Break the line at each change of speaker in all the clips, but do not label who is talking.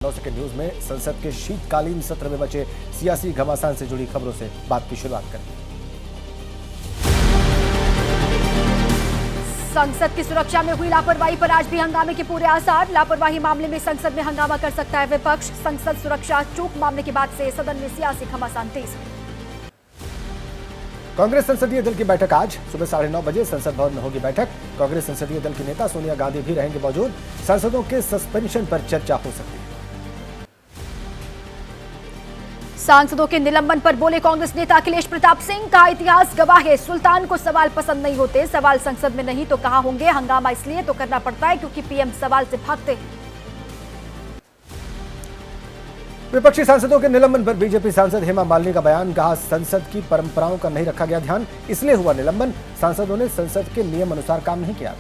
9 second news में संसद के शीतकालीन सत्र में बचे सियासी घमासान से जुड़ी खबरों से बात की शुरुआत करें।
संसद की सुरक्षा में हुई लापरवाही पर आज भी हंगामे के पूरे आसार। लापरवाही मामले में संसद में हंगामा कर सकता है विपक्ष। संसद सुरक्षा चूक मामले के बाद से सदन में सियासी घमासान तेज।
कांग्रेस संसदीय दल की बैठक आज सुबह 9:30 बजे संसद भवन में होगी बैठक। कांग्रेस संसदीय दल की नेता सोनिया गांधी भी रहेंगे मौजूद। सांसदों के सस्पेंशन पर चर्चा हो सकती है।
सांसदों के निलंबन पर बोले कांग्रेस नेता अखिलेश प्रताप सिंह। कहा इतिहास गवाह है, सुल्तान को सवाल पसंद नहीं होते। सवाल संसद में नहीं तो कहां होंगे। हंगामा इसलिए तो करना पड़ता है क्योंकि पीएम सवाल से भागते हैं।
विपक्षी सांसदों के निलंबन पर बीजेपी सांसद हेमा मालिनी का बयान। कहा संसद की परंपराओं का नहीं रखा गया ध्यान, इसलिए हुआ निलंबन। सांसदों ने संसद के नियम अनुसार काम नहीं किया।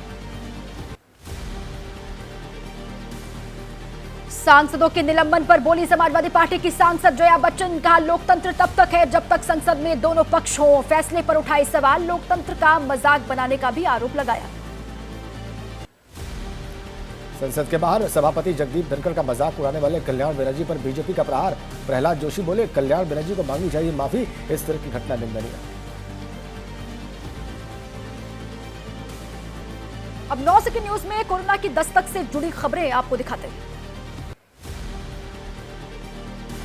सांसदों के निलंबन पर बोली समाजवादी पार्टी की सांसद जया बच्चन। कहा लोकतंत्र तब तक है जब तक संसद में दोनों पक्ष हों। फैसले पर उठाए सवाल। लोकतंत्र का मजाक बनाने का भी आरोप लगाया।
संसद के बाहर सभापति जगदीप धनखड़ का मजाक उड़ाने वाले कल्याण बनर्जी पर बीजेपी का प्रहार। प्रहलाद जोशी बोले कल्याण बनर्जी को मांगनी चाहिए माफी, इस तरह की घटना निंदनीय।
अब 9 सेकंड न्यूज में कोरोना की दस्तक से जुड़ी खबरें आपको दिखाते हैं।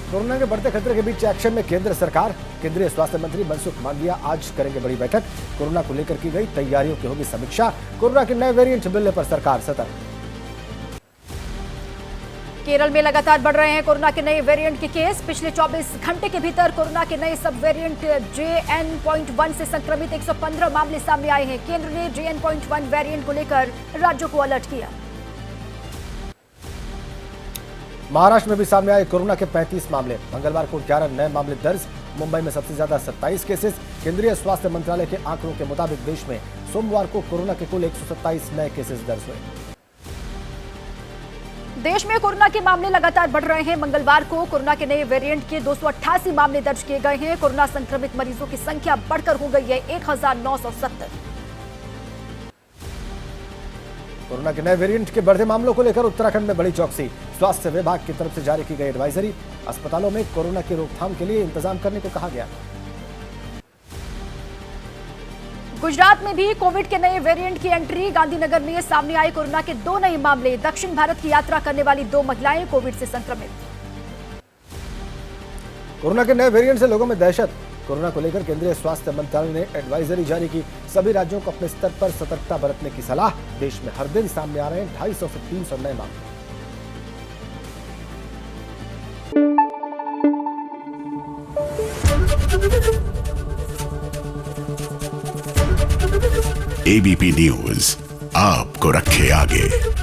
कोरोना के बढ़ते खतरे के बीच एक्शन में केंद्र सरकार। केंद्रीय स्वास्थ्य मंत्री मनसुख मांडविया आज करेंगे बड़ी बैठक। कोरोना को लेकर की गई तैयारियों की होगी समीक्षा। कोरोना के नए वेरिएंट मिलने पर सरकार सतर्क।
केरल में लगातार बढ़ रहे हैं कोरोना के नए वेरिएंट के केस। पिछले 24 घंटे के भीतर कोरोना के नए सब वेरिएंट JN.1 से संक्रमित 115 मामले सामने आए हैं। केंद्र ने JN.1 वेरिएंट को लेकर राज्यों को अलर्ट किया।
महाराष्ट्र में भी सामने आए कोरोना के 35 मामले। मंगलवार को 11 नए मामले दर्ज। मुंबई में सबसे ज्यादा 27 केसेस। केंद्रीय स्वास्थ्य मंत्रालय के आंकड़ों के मुताबिक देश में सोमवार को कोरोना के कुल 127 नए केसेस दर्ज हुए।
देश में कोरोना के मामले लगातार बढ़ रहे हैं। मंगलवार को कोरोना के नए वेरिएंट के 288 मामले दर्ज किए गए हैं। कोरोना संक्रमित मरीजों की संख्या बढ़कर हो गई है 1970।
कोरोना के नए वेरिएंट के बढ़ते मामलों को लेकर उत्तराखंड में बड़ी चौकसी। स्वास्थ्य विभाग की तरफ से जारी की गई एडवाइजरी। अस्पतालों में कोरोना की रोकथाम के लिए इंतजाम करने को कहा गया।
गुजरात में भी कोविड के नए वेरिएंट की एंट्री। गांधीनगर में सामने आए कोरोना के 2 नए मामले। दक्षिण भारत की यात्रा करने वाली 2 महिलाएं कोविड से संक्रमित।
कोरोना के नए वेरिएंट से लोगों में दहशत। कोरोना को लेकर केंद्रीय स्वास्थ्य मंत्रालय ने एडवाइजरी जारी की। सभी राज्यों को अपने स्तर पर सतर्कता बरतने की सलाह। देश में हर दिन सामने आ रहे हैं 250 से 300 नए मामले।
ABP न्यूज आपको रखे आगे।